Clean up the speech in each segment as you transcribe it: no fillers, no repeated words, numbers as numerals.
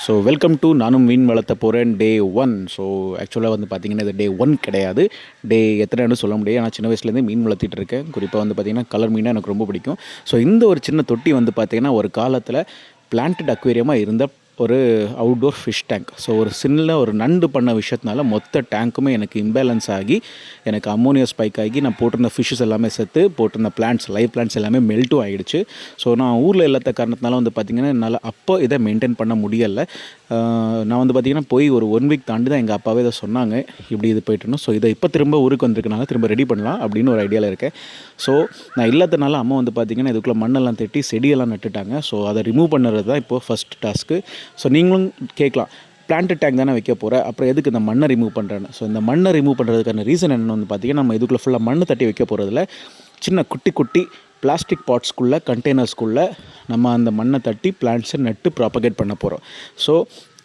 So welcome to நானும் மீன் வளர்த்த போகிறேன் டே 1. ஸோ ஆக்சுவலாக வந்து பார்த்திங்கன்னா இது டே 1 கிடையாது, டே எத்தனைன்னு சொல்ல முடியாது. ஆனால் சின்ன வயசுலேருந்து மீன் வளர்த்திட்டு இருக்கேன். குறிப்பாக வந்து பார்த்திங்கன்னா கலர் மீனாக எனக்கு ரொம்ப பிடிக்கும். ஸோ இந்த ஒரு சின்ன தொட்டி வந்து பார்த்திங்கன்னா ஒரு காலத்தில் பிளான்டட் அக்வேரியமாக இருந்த ஒரு அவுட்டோர் ஃபிஷ் டேங்க். ஸோ ஒரு சின்ன ஒரு நண்டு பண்ண விஷயத்தினால மொத்த டேங்க்குமே எனக்கு இம்பேலன்ஸ் ஆகி எனக்கு அம்மோனியா ஸ்பைக் ஆகி நான் போட்டிருந்த ஃபிஷ்ஷஸ் எல்லாமே செத்து, போட்டிருந்த பிளான்ட்ஸ் லைவ் பிளான்ட்ஸ் எல்லாமே மெல்ட்டும் ஆகிடுச்சு. ஸோ நான் ஊரில் இல்லாத காரணத்தினால வந்து பார்த்திங்கன்னா என்னால் அப்போ இதை மெயின்டைன் பண்ண முடியலை. நான் வந்து பார்த்திங்கன்னா போய் ஒரு 1 வீக் தாண்டி தான் எங்கள் அப்பாவே இதை சொன்னாங்க, இப்படி இது போய்ட்டுணும். ஸோ இதை இப்போ திரும்ப ஊருக்கு வந்திருக்கனால திரும்ப ரெடி பண்ணலாம் அப்படின்னு ஒரு ஐடியாவில் இருக்கேன். ஸோ நான் இல்லாதனால அம்மா வந்து பார்த்திங்கன்னா இதுக்குள்ளே மண்ணெல்லாம் தட்டி செடியெல்லாம் நட்டுட்டாங்க. ஸோ அதை ரிமூவ் பண்ணுறது தான் இப்போது ஃபஸ்ட் டாஸ்க்கு. ஸோ நீங்களும் கேட்கலாம், பிளான்ட் டேங்க் தானே வைக்க போகிறேன், அப்புறம் எதுக்கு இந்த மண்ணை ரிமூவ் பண்ணுறேன்னு. ஸோ இந்த மண்ணை ரிமூவ் பண்ணுறதுக்கான ரீசன் என்னென்னு வந்து பார்த்திங்கன்னா, நம்ம இதுக்குள்ளே ஃபுல்லாக மண்ணு தட்டி வைக்க போகிறதில்ல, சின்ன குட்டி குட்டி பிளாஸ்டிக் பாட்ஸ்குள்ளே கண்டெய்னர்ஸ்குள்ளே நம்ம அந்த மண்ணை தட்டி பிளான்ட்ஸை நட்டு ப்ராப்பகேட் பண்ண போகிறோம். ஸோ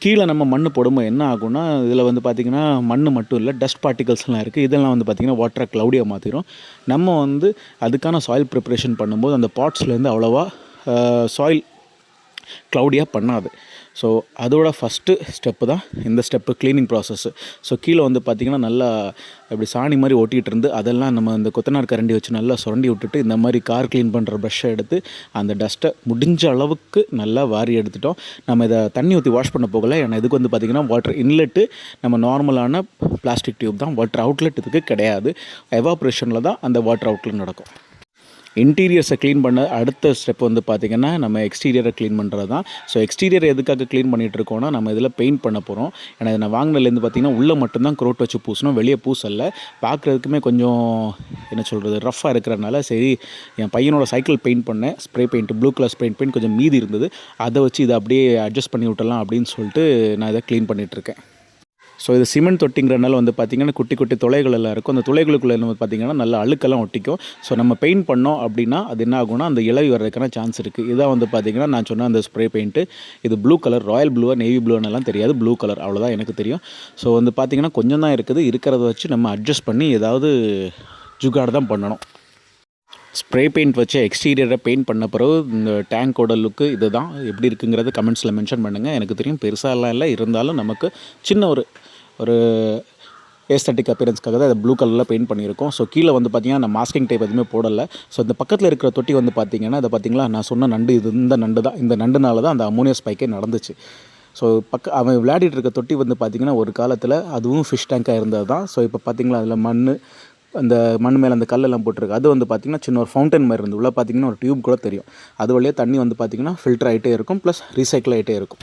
கீழே நம்ம மண் போடும்போது என்ன ஆகும்னா, இதில் வந்து பார்த்திங்கன்னா மண் மட்டும் இல்லை, டஸ்ட் பார்ட்டிகல்ஸ்லாம் இருக்குது. இதெல்லாம் வந்து பார்த்திங்கன்னா வாட்டரை க்ளவுடியாக மாற்றிடும். நம்ம வந்து அதுக்கான சாயில் ப்ரிப்ரேஷன் பண்ணும்போது அந்த பாட்ஸ்லேருந்து அவ்வளோவா சாயில் க்ளவுடியாக பண்ணாது. ஸோ அதோட ஃபஸ்ட்டு ஸ்டெப்பு தான் இந்த ஸ்டெப்பு, க்ளீனிங் ப்ராசஸ்ஸு. ஸோ கீழே வந்து பார்த்திங்கன்னா நல்லா இப்படி சாணி மாதிரி ஒட்டிகிட்டு இருந்து அதெல்லாம் நம்ம இந்த கொத்தனார் கரண்டி வச்சு நல்லா சுரண்டி விட்டுட்டு இந்த மாதிரி கார் க்ளீன் பண்ணுற ப்ரஷ்ஷை எடுத்து அந்த டஸ்ட்டை முடிஞ்ச அளவுக்கு நல்லா வாரி எடுத்துட்டோம். நம்ம இதை தண்ணி ஊற்றி வாஷ் பண்ண போகலை. ஏன்னா இதுக்கு வந்து பார்த்திங்கன்னா வாட்டர் இன்லெட்டு நம்ம நார்மலான பிளாஸ்டிக் டியூப் தான், வாட்டர் அவுட்லெட் இதுக்கு கிடையாது. எவாப்ரேஷனில் தான் அந்த வாட்டர் அவுட்லெட் நடக்கும். இன்டீரியர்ஸை க்ளீன் பண்ண அடுத்த ஸ்டெப் வந்து பார்த்திங்கன்னா நம்ம எக்ஸ்டீரியரை க்ளீன் பண்ணுறது தான். ஸோ எக்ஸ்டீரியர் எதுக்காக க்ளீன் பண்ணிகிட்டு இருக்கோன்னா, நம்ம இதில் பெயிண்ட் பண்ண போகிறோம். ஏன்னா இதை நான் வாங்கினதுலேருந்து பார்த்திங்கன்னா உள்ளே மட்டும்தான் க்ரோட் வச்சு பூசணும், வெளியே பூசல்ல. பார்க்குறதுக்குமே கொஞ்சம் என்ன சொல்கிறது ரஃப்பாக இருக்கிறனால சரி என் பையனோட சைக்கிள் பெயிண்ட் பண்ணேன், spray paint, blue colour spray paint கொஞ்சம் மீதி இருந்தது, அதை வச்சு இதை அப்படியே அட்ஜஸ்ட் பண்ணி விட்டலாம் அப்படின்னு சொல்லிட்டு நான் இதை க்ளீன் பண்ணிகிட்ருக்கேன். ஸோ இது சிமெண்ட் தொட்டிங்கிறனால வந்து பார்த்திங்கன்னா குட்டி குட்டி துளைகள் எல்லாம் இருக்கும். அந்த துளைகளுக்குள்ளே வந்து பார்த்திங்கன்னா நல்ல அழுக்கெல்லாம் ஒட்டிக்கும். ஸோ நம்ம பெயிண்ட் பண்ணோம் அப்படின்னா அது என்ன ஆகும்னா அந்த இலவி வர்றதுக்கான சான்ஸ் இருக்குது. இதான் வந்து பார்த்திங்கன்னா நான் சொன்ன அந்த ஸ்ப்ரே பெயிண்ட்டு. இது ப்ளூ கலர், ராயல் ப்ளூவா நேவி ப்ளூன்னெல்லாம் தெரியாது, ப்ளூ கலர் அவ்வளோதான் எனக்கு தெரியும். ஸோ வந்து பார்த்திங்கன்னா கொஞ்சம் தான் இருக்குது, இருக்கிறத வச்சு நம்ம அட்ஜஸ்ட் பண்ணி ஏதாவது ஜுகாடு தான் பண்ணணும். ஸ்ப்ரே பெயிண்ட் வச்சு எக்ஸ்டீரியரை பெயிண்ட் பண்ண பிறகு இந்த டேங்கோட லுக்கு இது தான். எப்படி இருக்குங்கிறது கமெண்ட்ஸில் மென்ஷன் பண்ணுங்கள். எனக்கு தெரியும் பெருசாலாம் இல்லை, இருந்தாலும் நமக்கு சின்ன ஒரு ஏஸ்தட்டிக் அப்பியரன்ஸ்க்காக தான் அதை ப்ளூ கலரில் பெயிண்ட் பண்ணியிருக்கோம். ஸோ கீழே வந்து பார்த்திங்கன்னா நான் மாஸ்கிங் டைப் எதுவுமே போடலை. ஸோ இந்த பக்கத்தில் இருக்கிற தொட்டி வந்து பார்த்திங்கன்னா இதை பார்த்திங்களா, நான் சொன்ன நண்டு இது இந்த நண்டு தான். இந்த நண்டுனால தான் அந்த அம்மோனியா ஸ்பைக்கே நடந்துச்சு. ஸோ அவன் விளையாடிட்டு இருக்க தொட்டி வந்து பார்த்திங்கன்னா ஒரு காலத்தில் அதுவும் ஃபிஷ் டேங்காக இருந்தது தான். ஸோ இப்போ பார்த்திங்களா அதில் அந்த மண் மேலே அந்த கல்லெல்லாம் போட்டிருக்கு. அது வந்து பார்த்திங்கன்னா சின்ன ஒரு ஃபவுண்டன் மாதிரி இருந்து உள்ள பார்த்திங்கன்னா ஒரு டியூப் கூட தெரியும். அது வழியாக தண்ணி வந்து பார்த்திங்கன்னா ஃபில்டர் ஆகிட்டே இருக்கும், ப்ளஸ் ரீசைக்கிள் ஆகிட்டே இருக்கும்.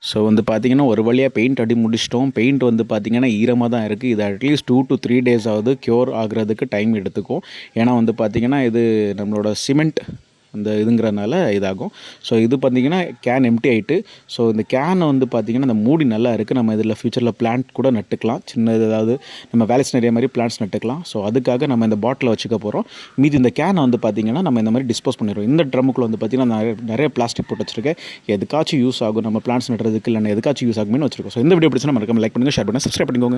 ஸோ வந்து பார்த்திங்கன்னா ஒரு வழியாக பெயிண்ட் அடி முடிச்சிட்டோம். பெயிண்ட் வந்து பார்த்திங்கன்னா ஈரமாக தான் இருக்குது. இது அட்லீஸ்ட் 2 to 3 days ஆகுது க்யூர் ஆகிறதுக்கு டைம் எடுத்துக்கும். ஏன்னா வந்து பார்த்திங்கன்னா இது நம்மளோட சிமெண்ட் அந்த இதுங்கிறனால இதாகும். ஸோ இது பார்த்திங்கன்னா கேன் எம்டி ஆகிட்டு. ஸோ இந்த கேனை வந்து பார்த்திங்கன்னா இந்த மூடி நல்லா இருக்குது. நம்ம இதில் ஃப்யூச்சரில் பிளான்ட் கூட நட்டுக்கலாம், சின்ன ஏதாவது நம்ம வேலஸ் நிறைய மாதிரி பிளான்ட்ஸ் நட்டுக்கலாம். ஸோ அதுக்காக நம்ம இந்த பாட்டில் வச்சுக்க போகிறோம். மீதி இந்த கேனை வந்து பார்த்திங்கன்னா நம்ம இந்த மாதிரி டிஸ்போஸ் பண்ணிடுவோம். இந்த ட்ரம்முக்குள்ள வந்து பார்த்திங்கன்னா நிறைய பிளாஸ்டிக் போட்டு வச்சுருக்கேன். எதுக்காச்சும் யூஸ் ஆகும், நம்ம பிளான்ட்ஸ் நட்டுறதுக்கு இல்லைன்னா எதுக்காச்சும் யூஸ் ஆகும்னு வச்சுருக்கோம். ஸோ இந்த வீடியோ பிடிச்சா மறக்காம லைக் பண்ணுங்கள், ஷேர் பண்ணுங்கள், சப்ஸ்கிரைப் பண்ணிக்கோங்க.